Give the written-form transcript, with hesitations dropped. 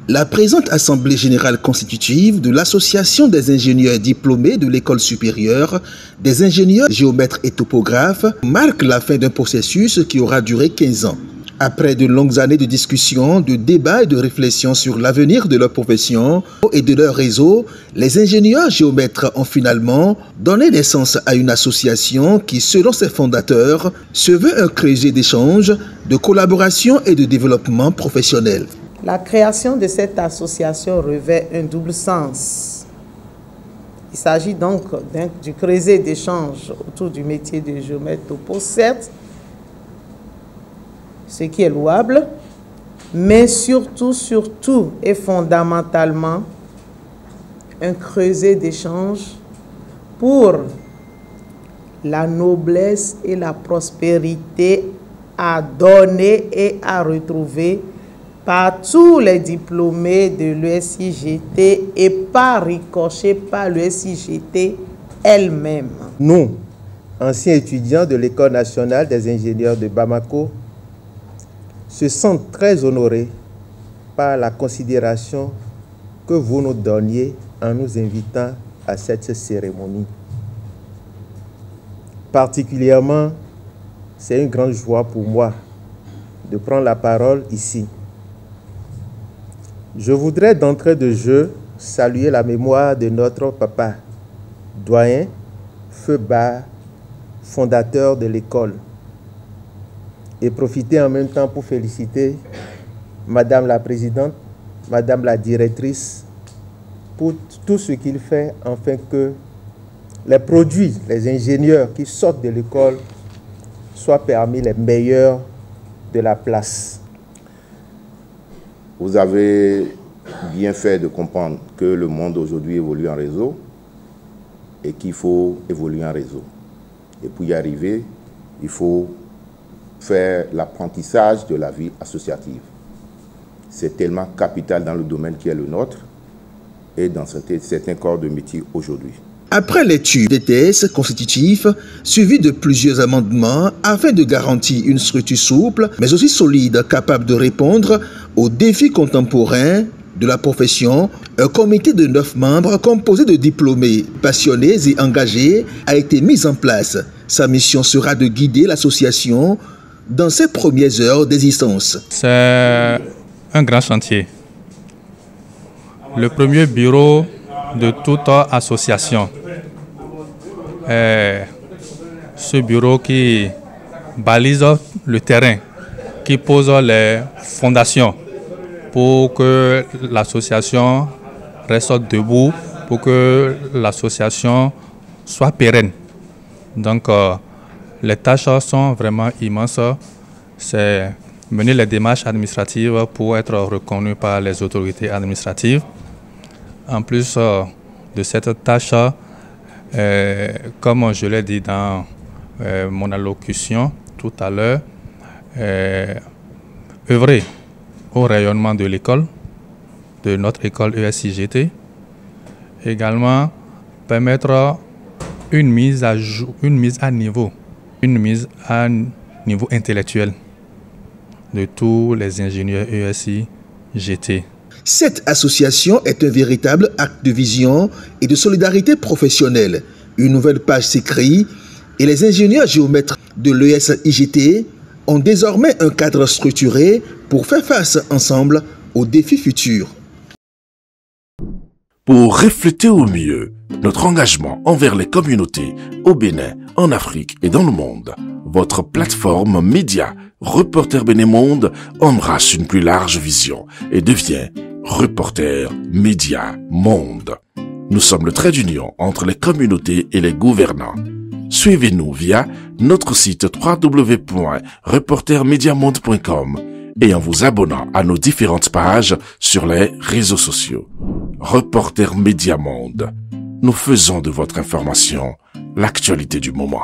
La présente Assemblée générale constitutive de l'Association des ingénieurs diplômés de l'École supérieure des ingénieurs géomètres et topographes marque la fin d'un processus qui aura duré 15 ans. Après de longues années de discussions, de débats et de réflexions sur l'avenir de leur profession et de leur réseau, les ingénieurs géomètres ont finalement donné naissance à une association qui, selon ses fondateurs, se veut un creuset d'échanges, de collaboration et de développement professionnel. La création de cette association revêt un double sens. Il s'agit donc du creuset d'échange autour du métier de géomètre topo, certes, ce qui est louable, mais surtout et fondamentalement, un creuset d'échange pour la noblesse et la prospérité à donner et à retrouver par tous les diplômés de l'ESIGT et par ricochet par l'ESIGT elle-même. Nous, anciens étudiants de l'École nationale des ingénieurs de Bamako, se sentent très honorés par la considération que vous nous donniez en nous invitant à cette cérémonie. Particulièrement, c'est une grande joie pour moi de prendre la parole ici. Je voudrais d'entrée de jeu saluer la mémoire de notre papa, doyen Feuba, fondateur de l'école, et profiter en même temps pour féliciter Madame la Présidente, Madame la Directrice, pour tout ce qu'il fait afin que les produits, les ingénieurs qui sortent de l'école soient parmi les meilleurs de la place. Vous avez bien fait de comprendre que le monde aujourd'hui évolue en réseau et qu'il faut évoluer en réseau. Et pour y arriver, il faut faire l'apprentissage de la vie associative. C'est tellement capital dans le domaine qui est le nôtre et dans certains corps de métier aujourd'hui. Après l'étude des tests constitutifs, suivi de plusieurs amendements afin de garantir une structure souple, mais aussi solide, capable de répondre aux défis contemporains de la profession, un comité de 9 membres composé de diplômés, passionnés et engagés a été mis en place. Sa mission sera de guider l'association dans ses premières heures d'existence. C'est un grand chantier. Le premier bureau de toute association est ce bureau qui balise le terrain, qui pose les fondations pour que l'association reste debout, pour que l'association soit pérenne. Donc, les tâches sont vraiment immenses. C'est mener les démarches administratives pour être reconnu par les autorités administratives. En plus de cette tâche, comme je l'ai dit dans mon allocution tout à l'heure, œuvrer au rayonnement de l'école, de notre école ESIGT, également permettre une mise à niveau intellectuel de tous les ingénieurs ESIGT. Cette association est un véritable acte de vision et de solidarité professionnelle. Une nouvelle page s'écrit et les ingénieurs géomètres de l'ESIGT ont désormais un cadre structuré pour faire face ensemble aux défis futurs. Pour refléter au mieux notre engagement envers les communautés au Bénin, en Afrique et dans le monde, votre plateforme média Reporter Bénémonde embrasse une plus large vision et devient Reporter Média Monde. Nous sommes le trait d'union entre les communautés et les gouvernants. Suivez-nous via notre site www.reportermediamonde.com et en vous abonnant à nos différentes pages sur les réseaux sociaux. Reporter Média Monde. Nous faisons de votre information l'actualité du moment.